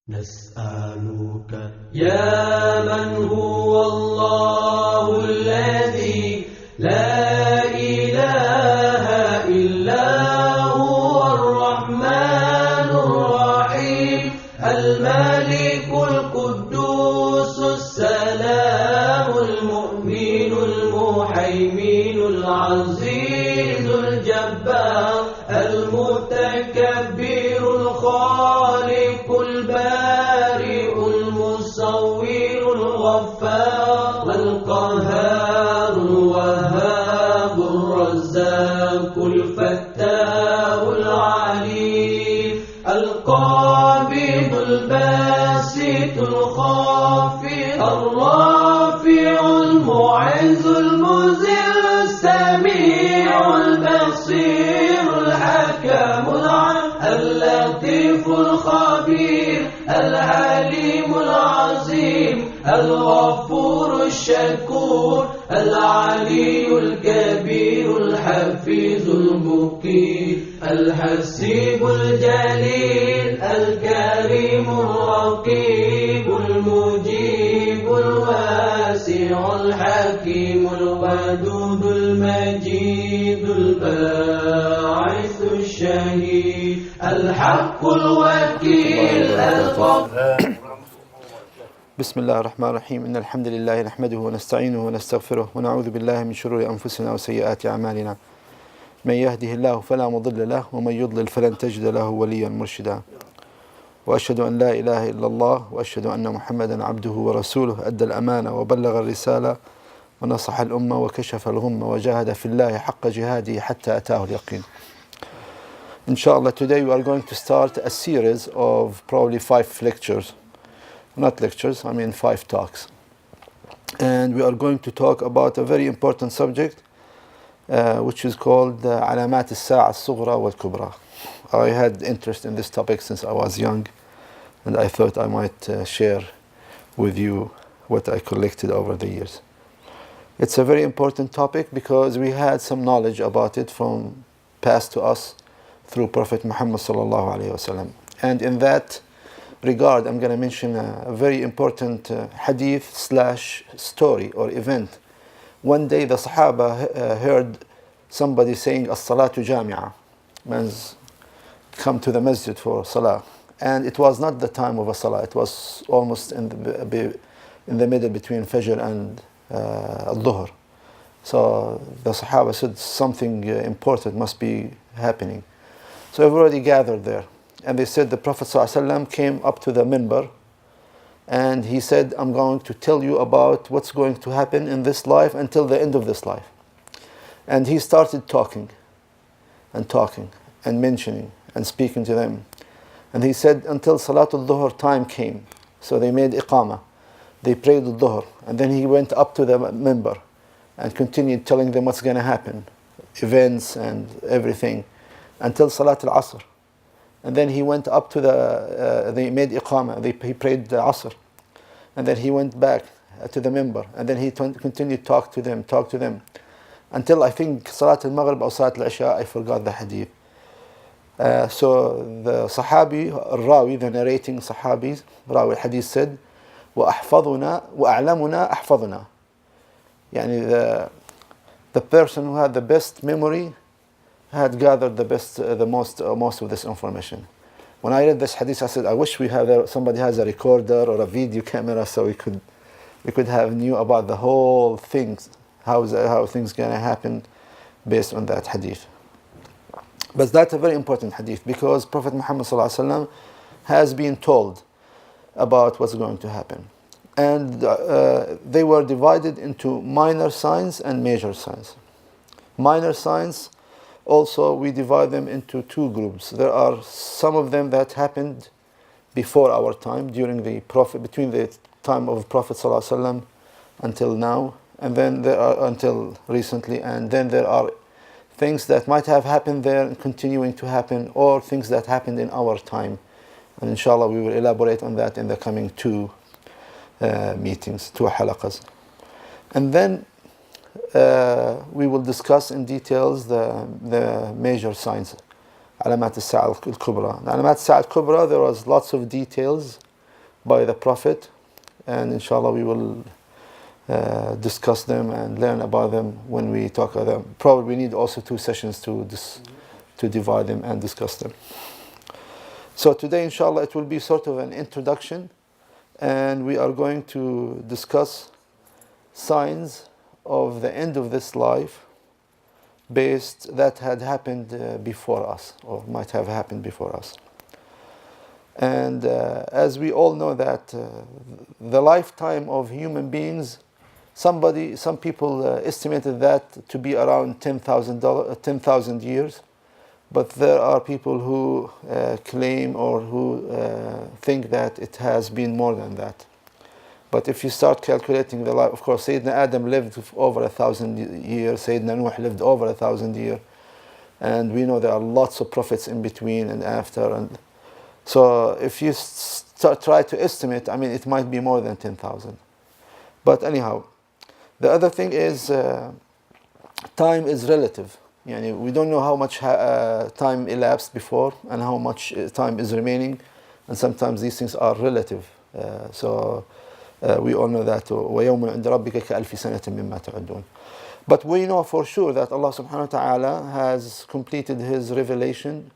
نسألك يا من هو الله الذي لا إله إلا هو الرحمن الرحيم الملك القدوس السلام المؤمن المهيمن العزيز الجبار المتكبر الخالق البارئ المصور الغفار القهار الوهاب الرزاق الفتاح العليم القابض الباسط الخافض الرافع المعز المذل السميع البصير الحكم اللطيف الخبير العليم العظيم الغفور الشكور العلي الكبير الحفيظ المقيم الحسيب الجليل الكريم الرقيب المجيب الواسع الحكيم الودود المجيد الباعث الشهيد الحق الوكيل بسم الله الرحمن الرحيم إن الحمد لله نحمده ونستعينه ونستغفره ونعوذ بالله من شرور أنفسنا وسيئات أعمالنا من يهده الله فلا مضل له ومن يضلل فلن تجد له وليا مرشدا وأشهد أن لا إله إلا الله وأشهد أن محمدا عبده ورسوله أدى الأمانة وبلغ الرسالة ونصح الأمة وكشف الغمة وجاهد في الله حق جهاده حتى أتاه اليقين. Inshallah, today we are going to start a series of probably 5 lectures. Not lectures, I mean 5 talks. And we are going to talk about a very important subject which is called علامات الساعة الصغرى والكبرى. I had interest in this topic since I was young, and I thought I might share with you what I collected over the years. It's a very important topic because we had some knowledge about it from passed to us through Prophet Muhammad sallallahu alaihi wasallam. And in that regard, I'm going to mention a very important hadith / story or event. One day the Sahaba heard somebody saying as-salatu jami'ah, means come to the masjid for salah. And it was not the time of a salah, it was almost in the middle between Fajr and al-Dhuhr. So the Sahaba said something important must be happening. So everybody gathered there. And they said the Prophet ﷺ came up to the minbar and he said, I'm going to tell you about what's going to happen in this life until the end of this life. And he started talking and mentioning and speaking to them. And he said until Salatul Dhuhr time came. So they made iqamah. They prayed the Dhuhr. And then he went up to the minbar and continued telling them what's going to happen, events and everything, until Salatul Asr. And then he went up to they made iqamah, he prayed the Asr. And then he went back to the minbar. And then he continued to talk to them, until I think Salat al-Maghrib or Salat al-Isha, I forgot the hadith. So the Sahabi, Rawi, the narrating Sahabi, Rawi al-Hadith said, وَأَحْفَظُنَا وَأَعْلَمُنَا أَحْفَظُنَا. Yani the person who had the best memory had gathered most of this information. When I read this hadith, I said, I wish somebody has a recorder or a video camera so we could have knew about the whole things, how things gonna happen based on that hadith. But that's a very important hadith because Prophet Muhammad ﷺ has been told about what's going to happen. And they were divided into minor signs and major signs. Minor signs, also, we divide them into 2 groups. There are some of them that happened before our time, between the time of Prophet ﷺ until now, and then there are until recently, and then there are things that might have happened there and continuing to happen, or things that happened in our time. And inshallah, we will elaborate on that in the coming 2 meetings, 2 halaqas. And then we will discuss in details the major signs, علامات الساعة الكبرى. علامات الساعة الكبرى, there was lots of details by the Prophet, and inshallah we will discuss them and learn about them when we talk about them. Probably we need also 2 sessions to divide them and discuss them. So today inshallah it will be sort of an introduction, and we are going to discuss signs of the end of this life that had happened before us, or might have happened before us. And as we all know that the lifetime of human beings, some people estimated that to be around 10,000 years, but there are people who claim or who think that it has been more than that. But if you start calculating the life, of course, Sayyidina Adam lived over 1,000 years, Sayyidina Nuh lived over 1,000 years, and we know there are lots of prophets in between and after. And so if you try to estimate, I mean, it might be more than 10,000. But anyhow, the other thing is time is relative. We don't know how much time elapsed before and how much time is remaining, and sometimes these things are relative. So we all know that. وَيَوْمٌ عِنْدَ رَبِّكَ كَأَلْفِ سَنَةٍ مِمَّا تَعُدُّونَ. But we know for sure that Allah subhanahu wa ta'ala has completed His revelation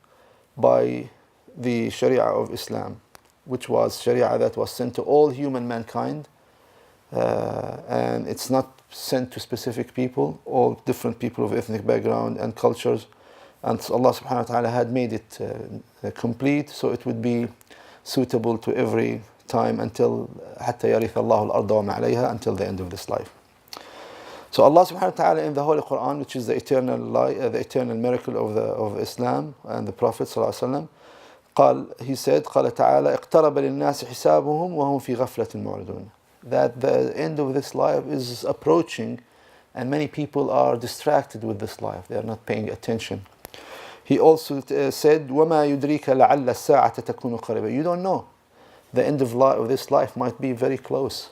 by the Sharia of Islam, which was Sharia that was sent to all human mankind, and it's not sent to specific people, all different people of ethnic background and cultures, and Allah subhanahu wa ta'ala had made it complete, so it would be suitable to every time until حتى يرث الله الأرض وما عليها, until the end of this life. So Allah subhanahu wa ta'ala in the Holy Quran, which is the eternal miracle of Islam and the Prophet sallallahu alaihi wasallam, he said, قال تعالى اقترب للناس حسابهم وهم في غفلة معرضون, that the end of this life is approaching and many people are distracted with this life, they are not paying attention. He also said وما يدريك لعل الساعة تكون قريبة, you don't know, the end of this life might be very close.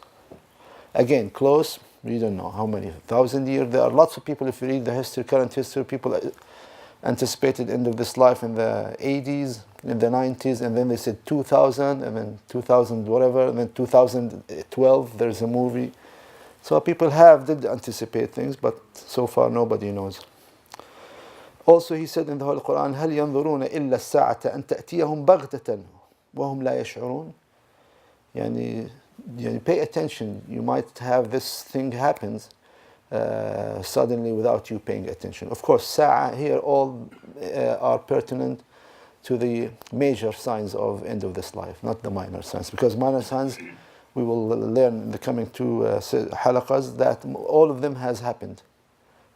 Again, close, we don't know how many, 1,000 years. There are lots of people, if you read the history, current history, people anticipated end of this life in the 80s, in the 90s, and then they said 2000, and then 2000 whatever, and then 2012 there's a movie. So people did anticipate things, but so far nobody knows. Also he said in the Holy Quran, هل ينظرون إلا الساعة أن تأتيهم بغتة وهم لا يشعرون. Pay attention, you might have this thing happens suddenly without you paying attention. Of course, sa'a here all are pertinent to the major signs of end of this life, not the minor signs, because minor signs we will learn in the coming 2 halaqas that all of them has happened.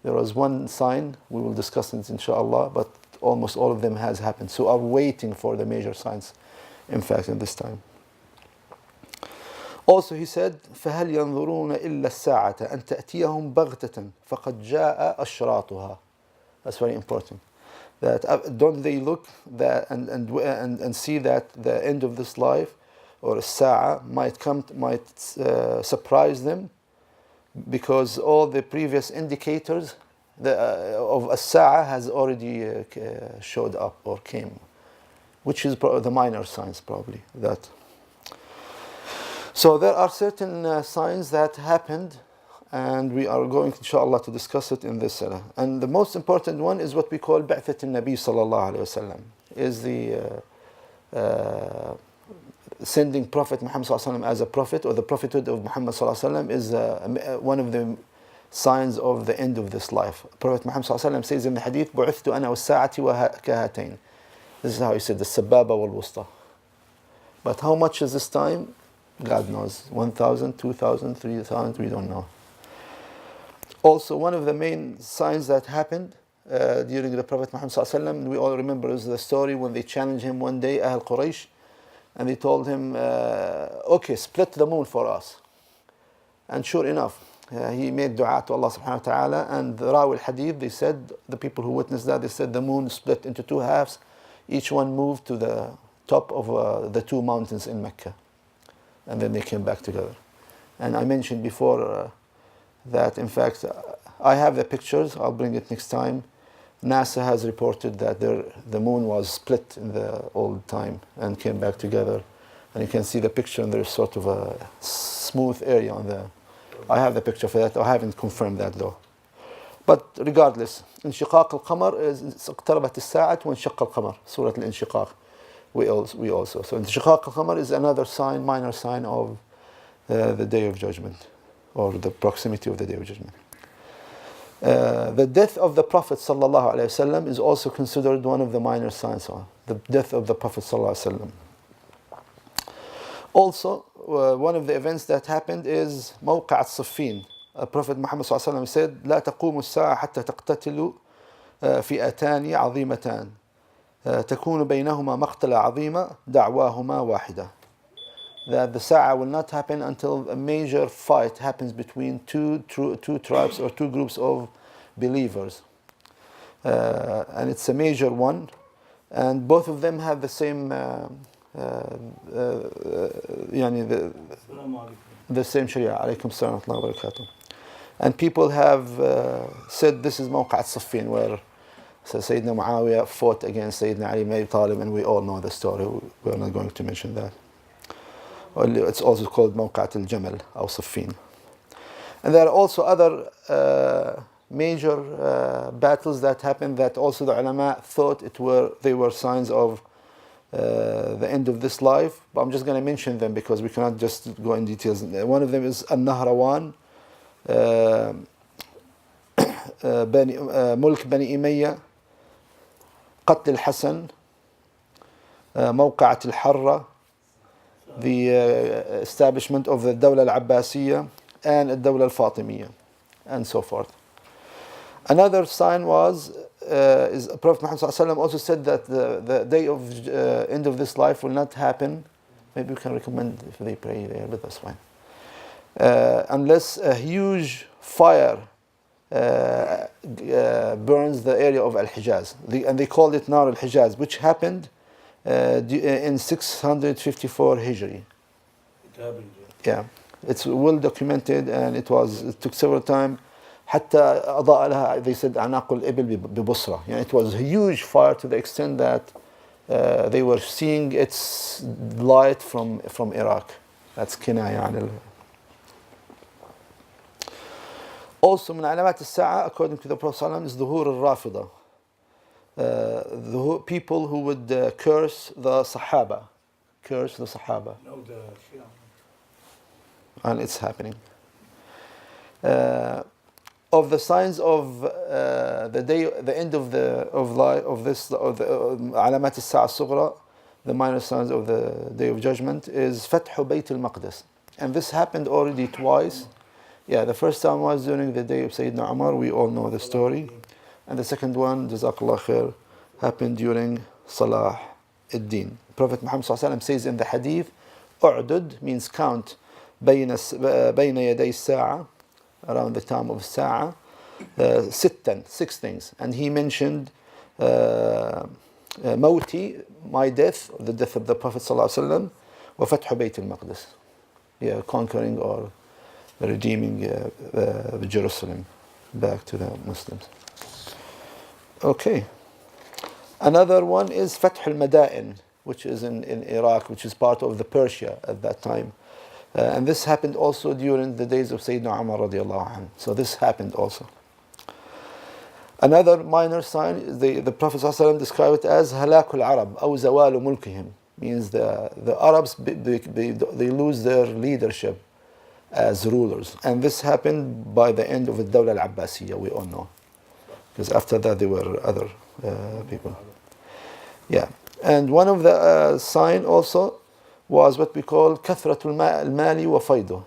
There was one sign, we will discuss it inshallah, but almost all of them has happened, so are waiting for the major signs, in fact, in this time. Also he said فهل ينظرون إلا الساعة أن تأتيهم بغتة فقد جاء أشراطها. That's very important. That don't they look that and see that the end of this life or a sa'a might surprise them, because all the previous indicators of a sa'a has already showed up or came, which is the minor signs probably that. So there are certain signs that happened, and we are going inshallah to discuss it in this surah. And the most important one is what we call Ba'that al-Nabi sallallahu alayhi wa sallam, is the sending Prophet Muhammad sallallahu alayhi wa sallam as a prophet, or the prophethood of Muhammad sallallahu alayhi wa sallam is one of the signs of the end of this life. Prophet Muhammad sallallahu alayhi wa sallam says in the hadith, بُعِثْتُ أَنَا وَالسَّاعَةِ وَكَهَاتَيْنِ. This is how he said, the sababa wal-wusta. But how much is this time? God knows. 1,000, 2,000, 3,000, we don't know. Also, one of the main signs that happened during the Prophet Muhammad sallallahu alaihi wasallam, we all remember, is the story when they challenged him one day, Ahl Quraysh, and they told him, okay, split the moon for us. And sure enough, he made dua to Allah subhanahu wa ta'ala, and the Rawi al-Hadith, they said, the people who witnessed that, they said the moon split into 2 halves, each one moved to the top of the 2 mountains in Mecca. And then they came back together. And I mentioned before that, in fact, I have the pictures, I'll bring it next time. NASA has reported that the moon was split in the old time and came back together. And you can see the picture, and there's sort of a smooth area on there. I have the picture for that. I haven't confirmed that though. But regardless, انشقاق القمر is اقتربت الساعة وانشق القمر. سورة الانشقاق. We also. So انشقاق القمر is another sign, minor sign of the Day of Judgment, or the proximity of the Day of Judgment. The death of the Prophet ﷺ is also considered one of the minor signs. The death of the Prophet ﷺ. Also, one of the events that happened is موقع الصفين. Prophet Muhammad ﷺ said, لا تقوم الساعة حتى تقتتل فئتان عظيمتان تكون بينهما مقتلة عظيمة دعواهما واحدة. That the Sa'ah will not happen until a major fight happens between two tribes or two groups of believers. And it's a major one. And both of them have the same the same Sharia. Alaykum salam wa rahmatullahi wa barakatuh. And people have said this is Mawqa' al-Saffin, where Sayyidina Muawiyah fought against Sayyidina Ali ibn Abi Talib, and we all know the story. We're not going to mention that. It's also called Mawqa' al-Jamal or Saffin. And there are also other major battles that happened that also the ulama thought they were signs of the end of this life. But I'm just going to mention them because we cannot just go in details. One of them is An-Nahrawan, ملك بني إمية, قتل الحسن, موقعة الحرة, the establishment of the Dawla al-Abbasiyya and the Dawla al-Fatimiyya, and so forth. Another sign is Prophet Muhammad ﷺ also said that the day of end of this life will not happen. Maybe we can recommend if they pray there, but that's fine. Unless a huge fire burns the area of Al-Hijaz. And they called it Nar al-Hijaz, which happened in 654 Hijri. It happened. Yeah, it's well documented, and it took several times. حتى أضاء لها, they said أعناق الإبل ببصرة. Yeah, it was a huge fire to the extent that they were seeing its light from Iraq. That's kinaya عن Also من علامات الساعة, according to the Prophet ﷺ, is ظهور الرافضة. The people who would curse the Sahaba. No, the Shia. And it's happening. Of the signs of the end of the علامات الساعة الصغرى, the minor signs of the Day of Judgment, is فتح بيت المقدس. And this happened already twice. Yeah, the first time was during the day of Sayyidina Umar, we all know the story. And the second one, Jazakallah khair, happened during Salah ad-Din. Prophet Muhammad ﷺ says in the hadith, أعدد means count, بين يدي الساعة, around the time of Sa'ah, six things. And he mentioned Mawti, my death, the death of the Prophet ﷺ, وفتح بيت المقدس, yeah, conquering or redeeming Jerusalem back to the Muslims. Okay. Another one is Fath al-Madain, which is in Iraq, which is part of the Persia at that time. And this happened also during the days of Sayyidina Umar radiallahu anhu. So this happened also. Another minor sign is the Prophet ﷺ described it as halak al-Arab, أو زوال ملكهم, means the Arabs, they lose their leadership as rulers. And this happened by the end of the Dawla al-Abbasiyya, we all know. Because after that there were other people. Yeah. And one of the sign also was what we call kathratul al-mali wa faydo.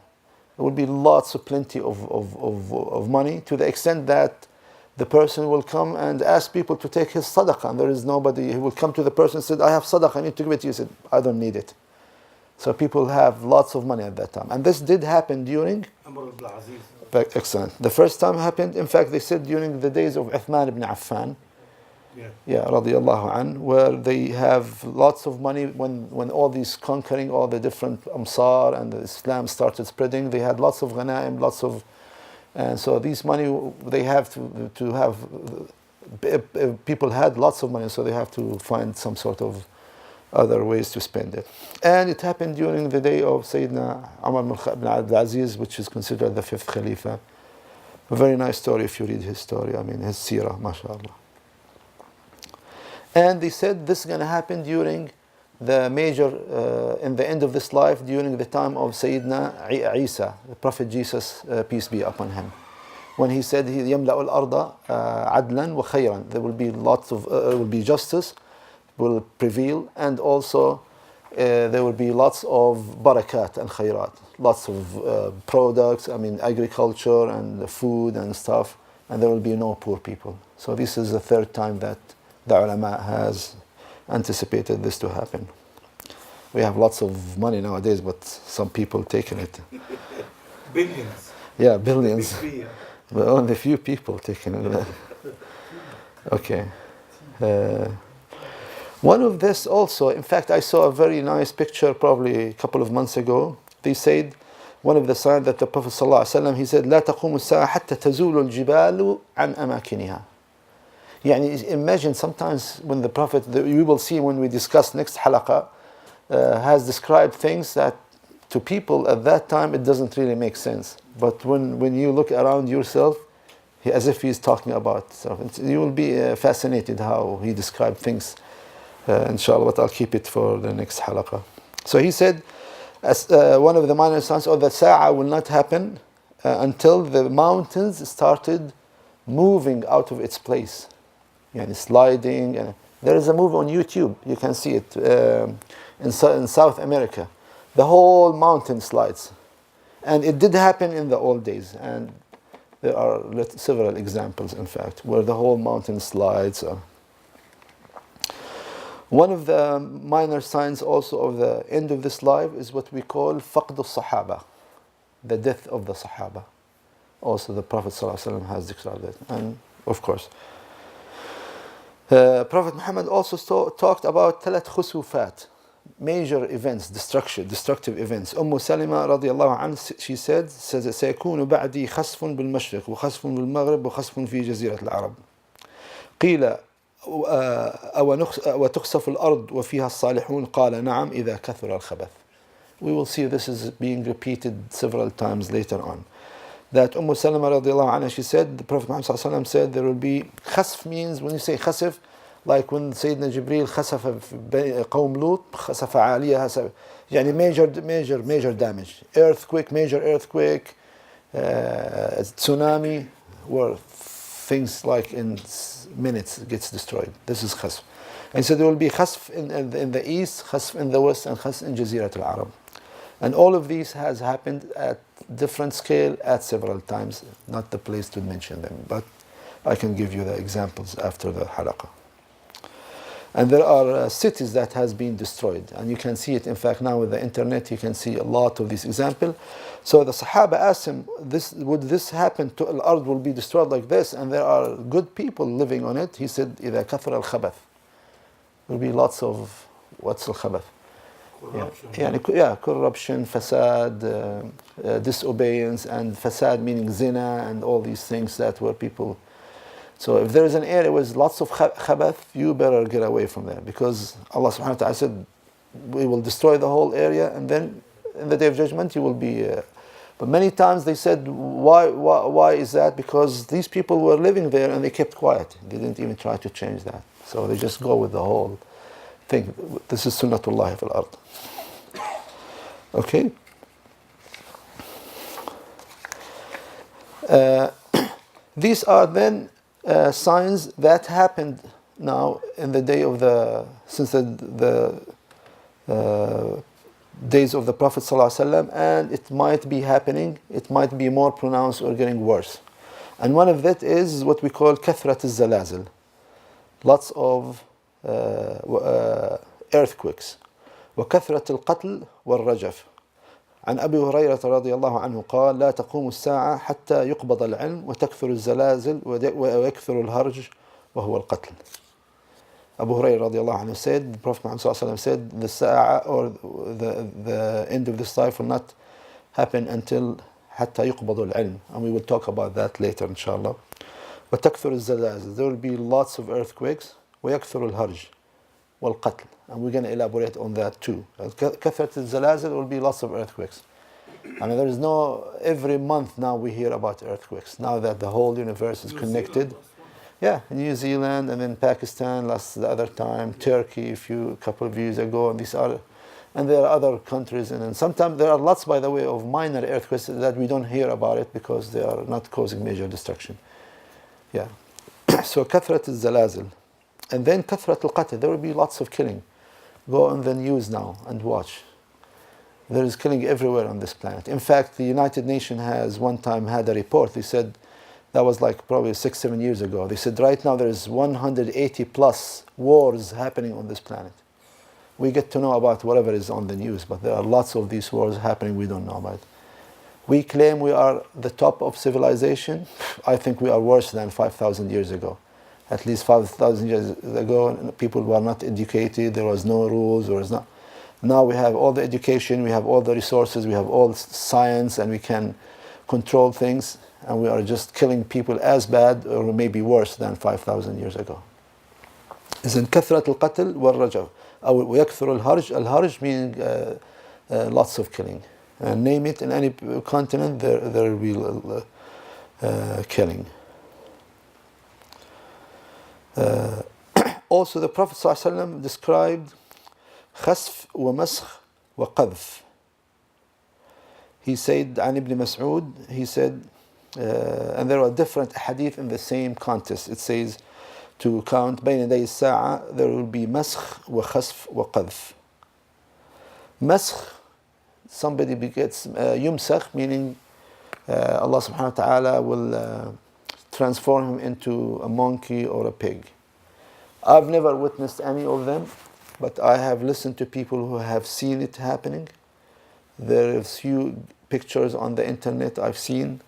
There will be lots of plenty of money, to the extent that the person will come and ask people to take his sadaqah, and there is nobody. He will come to the person and said, I have sadaqah, I need to give it to you. He said, I don't need it. So people have lots of money at that time. And this did happen during excellent. The first time happened, in fact, they said during the days of Uthman ibn Affan. Yeah, radiyallahu an, where they have lots of money when all these conquering all the different Amsar and the Islam started spreading, they had lots of ghanaim, and so these money, they have to have, people had lots of money, so they have to find some sort of other ways to spend it. And it happened during the day of Sayyidina Umar ibn Abdul Aziz, which is considered the 5th Khalifa. A very nice story if you read his story, I mean his seerah, mashallah. And they said this is going to happen during the major, in the end of this life, during the time of Sayyidina Isa, the Prophet Jesus, peace be upon him. When he said, يَمْلَأُ الْأَرْضَ عَدْلًا وَخَيْرًا, there will be lots of, will be justice, will prevail, and also there will be lots of barakat and khayrat, lots of products, I mean agriculture and food and stuff, and there will be no poor people. So this is the third time that the ulama has anticipated this to happen. We have lots of money nowadays, but some people taking it. Billions. Yeah, billions. But only few people taking it. Okay. One of this also, in fact, I saw a very nice picture probably a couple of months ago. They said, one of the signs that the Prophet ﷺ, he said, لا تقوم الساعة حتى تزول الجبال عن أماكنها. يعني imagine sometimes when the Prophet, you will see when we discuss next halaqah, has described things that to people at that time it doesn't really make sense. But when you look around yourself, as if he's talking about stuff, you will be fascinated how he described things. Inshallah, but I'll keep it for the next halaqah. So he said, as one of the minor signs of the Sa'ah will not happen until the mountains started moving out of its place. Yani sliding. There is a movie on YouTube, you can see it, in South America. The whole mountain slides. And it did happen in the old days. And there are several examples, in fact, where the whole mountain slides. One of the minor signs also of the end of this life is what we call faqd al-sahaba, the death of the Sahaba. Also the Prophet ﷺ has described it. And of course, Prophet Muhammad also talked about ثلاث خسوفات, major events, destructive events. Salima radiallahu anha, she said, سيكون بعدي خسف بالمشرق وخسف بالمغرب وخسف في جزيرة العرب. قيل وتخسف الأرض وفيها الصالحون قال نعم إذا كثر الخبث. We will see this is being repeated several times later on. That Salima radiallahu anha, she said, the Prophet Muhammad sallallahu alaihi wasallam said there will be khasf, means when you say khasf, like when Sayyidina Jibreel خسف قوم لوط خسف عاليها, يعني major damage, earthquake, major earthquake, tsunami, where things like in minutes gets destroyed. This is khasf. And so there will be khasf in the east, khasf in the west, and khasf in Jazirat al-Arab. And all of these has happened at different scale at several times. Not the place to mention them, but I can give you the examples after the halaqah. And there are cities that has been destroyed, and you can see it. In fact, now with the internet, you can see a lot of these examples. So the Sahaba asked him, would this happen to al-ard will be destroyed like this, and there are good people living on it? He said, إذا كثر الخبث. There will be lots of, what's al-khabath? Yeah, corruption, fasad, disobedience, and fasad meaning zina, and all these things that were people. So if there is an area with lots of khabath, you better get away from there, because Allah subhanahu wa ta'ala said, we will destroy the whole area, and then in the day of judgment you will be. But many times they said, why is that? Because these people were living there and they kept quiet. They didn't even try to change that. So they just go with the whole thing. This is sunnatullah fil ard. Okay. These are then signs that happened now in the day of since the days of the Prophet ﷺ, and it might be happening, it might be more pronounced or getting worse. And one of that is what we call كثرة الزلازل, lots of earthquakes. وكثرة القتل والرجف. عن أبي هريرة رضي الله عنه قال لا تقوم الساعة حتى يقبض العلم وتكثر الزلازل ويكثر الهرج وهو القتل. Abu Hurairah radiallahu anhu said, the Prophet Muhammad sallallahu alaihi wasallam said, the Sa'ah, or the end of this life will not happen until حتى يقبض العلم, and we will talk about that later inshallah. وتكثر الزلازل, there will be lots of earthquakes. ويكثر الهرج, والقتل. And we're going to elaborate on that too. كثرة الزلازل will be lots of earthquakes. I mean, there is no, every month now we hear about earthquakes. Now that the whole universe is connected. Yeah, New Zealand and then Pakistan the other time, Turkey a couple of years ago, and there are other countries. And then sometimes there are lots, by the way, of minor earthquakes that we don't hear about it because they are not causing major destruction. Yeah. So كثرة الزلازل. And then كثرة القتل, there will be lots of killing. Go on the news now and watch. There is killing everywhere on this planet. In fact, the United Nations has one time had a report. They said, that was like probably 6-7 years ago. They said right now there is 180 plus wars happening on this planet. We get to know about whatever is on the news, but there are lots of these wars happening we don't know about. We claim we are the top of civilization. I think we are worse than 5,000 years ago. At least 5,000 years ago, people were not educated. There was no rules. There was not. Now we have all the education, we have all the resources, we have all science, and we can control things, and we are just killing people as bad or maybe worse than 5,000 years ago. إذن كثرة القتل والرجع أو ويكثر الهرج. الهرج meaning lots of killing. Name it in any continent, there will be killing. Also, the Prophet ﷺ described خسف ومسخ وقذف. He said, عن ابن مسعود, he said, and there are different hadith in the same context. It says, to count بين يدي الساعة, there will be مسخ وخسف وقذف. مسخ, somebody begets, يمسخ, meaning Allah subhanahu wa ta'ala will transform him into a monkey or a pig. I've never witnessed any of them, but I have listened to people who have seen it happening. There are few pictures on the internet I've seen,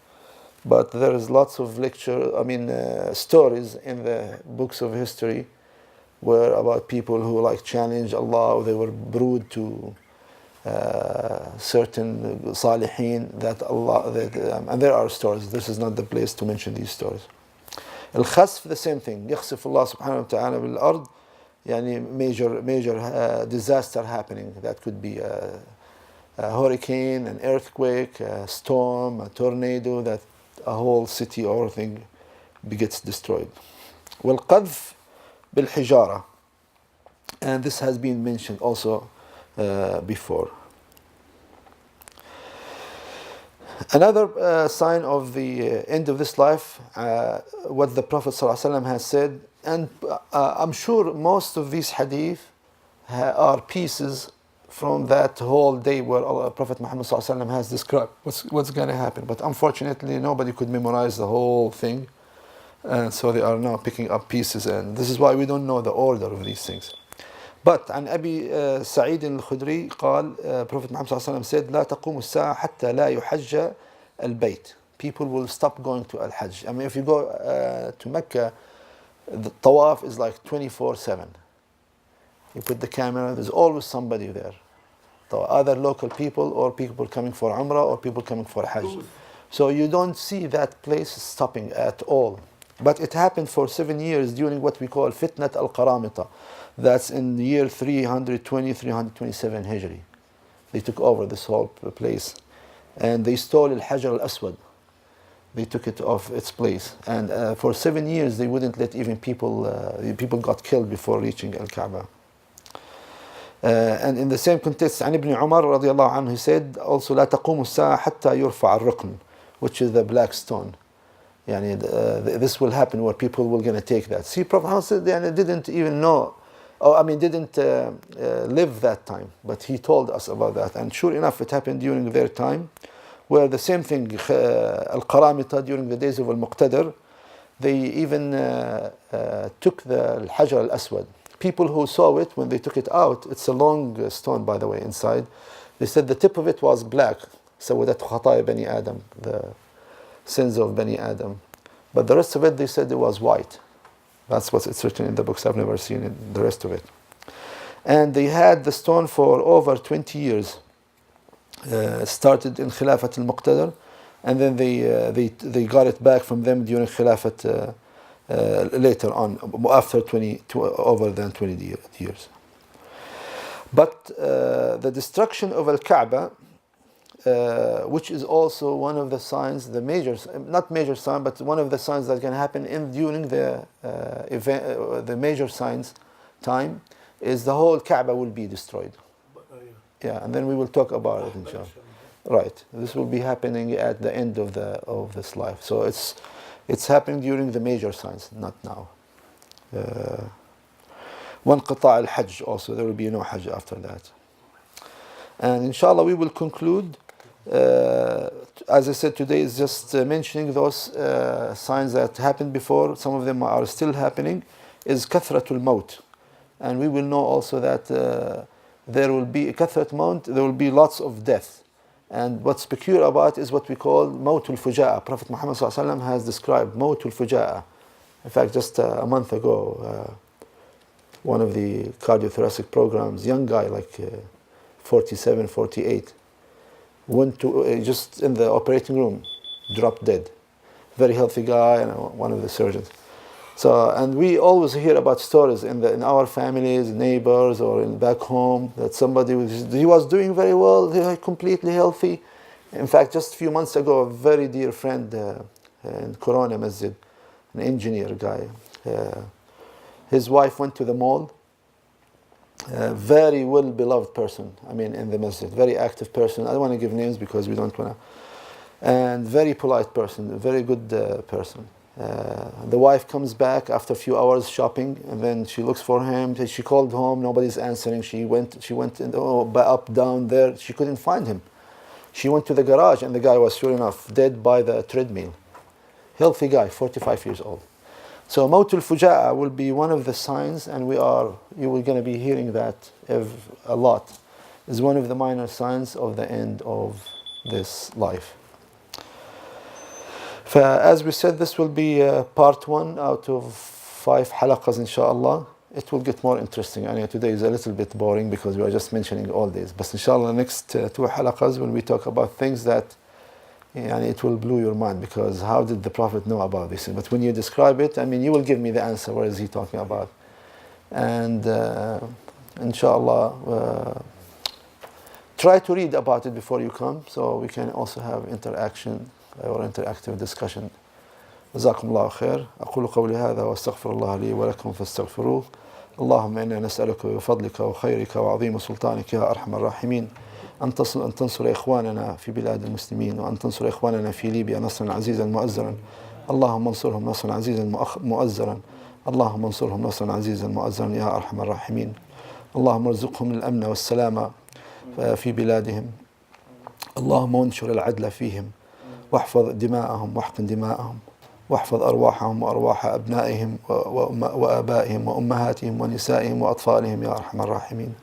but there is lots of stories in the books of history where about people who like challenge Allah, or they were rude to certain salihin that Allah, and there are stories. This is not the place to mention these stories. Al-khasf, the same thing. يخسف الله سبحانه وتعالى بالأرض. يعني major disaster happening. That could be a hurricane, an earthquake, a storm, a tornado, that a whole city or thing gets destroyed. والقذف بالحجارة. And this has been mentioned also before. Another sign of the end of this life, what the Prophet ﷺ has said, and I'm sure most of these hadith are pieces from that whole day where Prophet Muhammad ﷺ has described what's going to happen. But unfortunately, nobody could memorize the whole thing, and so they are now picking up pieces, and this is why we don't know the order of these things. But عن أبي سعيد الخدري قال, Prophet Muhammad صلى الله عليه وسلم said, لا تقوم الساعة حتى لا يحج البيت. People will stop going to Al-Hajj. I mean, if you go to Mecca, the tawaf is like 24/7. You put the camera, there's always somebody there. So either local people or people coming for Umrah or people coming for Hajj. So you don't see that place stopping at all. But it happened for 7 years during what we call Fitnat al-Qaramita. That's in the year 320, 327 Hijri. They took over this whole place. And they stole Al-Hajar al-Aswad. They took it off its place. And for 7 years, they wouldn't let even people got killed before reaching Al-Kaaba. And in the same context, عن ابن عمر رضي الله عنه, he said also, لا تقوم الساعة حتى يرفع الركن, which is the black stone. Yani, this will happen where people will going to take that. See, Prophet Muhammad said, didn't even know, didn't live that time, but he told us about that. And sure enough, it happened during their time, where the same thing, Al-Qaramita, during the days of Al-Muqtadar, they even took the Al-Hajar al-Aswad. People who saw it, when they took it out, it's a long stone, by the way, inside. They said the tip of it was black. سودت خطايا بني Adam, the sins of Bani Adam. But the rest of it, they said it was white. That's what's written in the books. I've never seen it, the rest of it. And they had the stone for over 20 years. Started in Khilafat al-Muqtadar, and then they got it back from them during Khilafat later on, after over than 20 years. But the destruction of Al-Kaaba, which is also one of the signs, not major sign, but one of the signs that can happen during the event, the major signs time, is the whole Kaaba will be destroyed. Yeah, and then we will talk about it, inshallah. Right, this will be happening at the end of this life. So it's happening during the major signs, not now. وانقطاع الحج also, there will be no Hajj after that. And inshallah we will conclude. As I said, today is just mentioning those signs that happened before. Some of them are still happening. Is kathratul maut, and we will know also that there will be kathrat maut. There will be lots of death, and what's peculiar about is what we call mautul fuja'a. Prophet Muhammad ﷺ has described mautul fuja'a. In fact, just a month ago, one of the cardiothoracic programs, young guy like 47, 48. Went to just in the operating room, dropped dead. Very healthy guy, and one of the surgeons. So, and we always hear about stories in our families, neighbors, or back home that somebody he was doing very well, completely healthy. In fact, just a few months ago, a very dear friend in Corona Masjid, an engineer guy, his wife went to the mall. Very well beloved person, I mean, in the masjid, very active person. I don't want to give names because we don't want to. And very polite person, very good person. The wife comes back after a few hours shopping, and then she looks for him. She called home, nobody's answering. She went up, down there. She couldn't find him. She went to the garage, and the guy was sure enough dead by the treadmill. Healthy guy, 45 years old. So Mautul Fuja'a will be one of the signs, and you were going to be hearing that a lot. Is one of the minor signs of the end of this life. As we said, this will be part 1 out of 5 halaqas, inshallah. It will get more interesting. I know today is a little bit boring because we are just mentioning all these. But inshallah, next 2 halaqas when we talk about things that it will blow your mind, because how did the Prophet know about this? But when you describe it, I mean, you will give me the answer. What is he talking about? And inshallah, try to read about it before you come, so we can also have interaction or interactive discussion. جزاكم الله خير. أقول قولي هذا وأستغفر الله لي ولكم فاستغفروه. اللهم إنا نسألك بفضلك وخيرك وعظيم سلطانك يا أرحم الراحمين أن تنصر إخواننا في بلاد المسلمين، وأن تنصر إخواننا في ليبيا نصرا عزيزا مؤزرا. اللهم انصرهم نصرا عزيزا مؤزرا. اللهم انصرهم نصرا عزيزا مؤزرا يا أرحم الراحمين. اللهم ارزقهم الأمن والسلامة في بلادهم. اللهم انشر العدل فيهم، واحفظ دماءهم واحقن دماءهم، واحفظ أرواحهم وأرواح أبنائهم وآبائهم وأمهاتهم ونسائهم وأطفالهم يا أرحم الراحمين.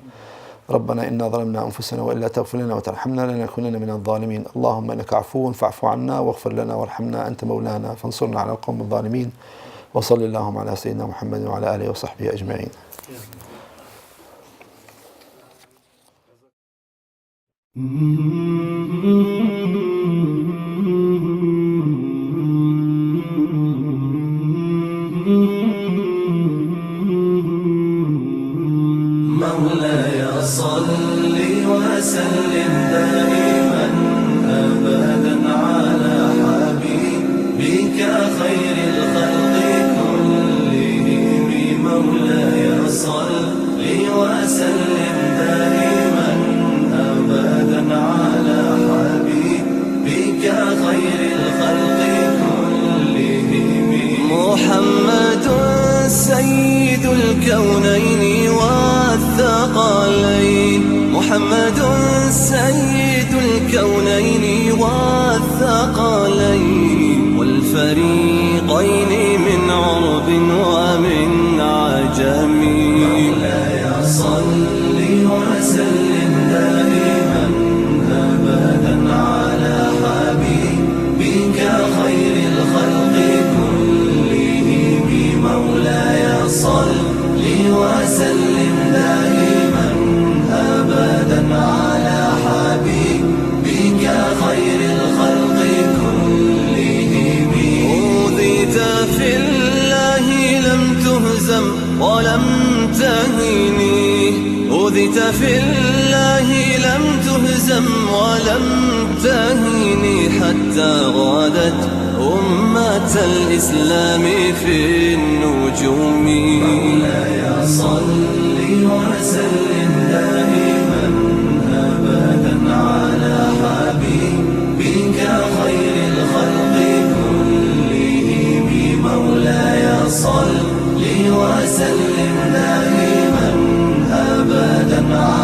ربنا إنا ظلمنا أنفسنا وإلا تغفر لنا وترحمنا لنكونن من الظالمين. اللهم إنك عفو فاعف عنا واغفر لنا وارحمنا أنت مولانا فانصرنا على القوم الظالمين. وصل اللهم على سيدنا محمد وعلى آله وصحبه أجمعين. مولاي صل وسلم دائما أبدا على حبيبك خير الخلق كلهم. مولاي صل وسلم دائما أبدا على حبيبك خير الخلق كلهم. محمد سيد الكونين والثقلين. محمد سيد الكونين والثقلين والفريقين من عرب ومن عجم. مولاي صل وسلم دائما أبدا على حبيبك خير الخلق كلهم. مولاي صل وسلم دائما أبدا على حبيبك خير الخلق كلهم. أوذيت في الله لم تهزم ولم في الله لم تهزم ولم تهيني حتى غادت أمة الإسلام في النجوم. مولاي صل وسلم دائما أبدا على حبيبك خير الخلق كلهم. مولاي صل وسلم دائما أبدا على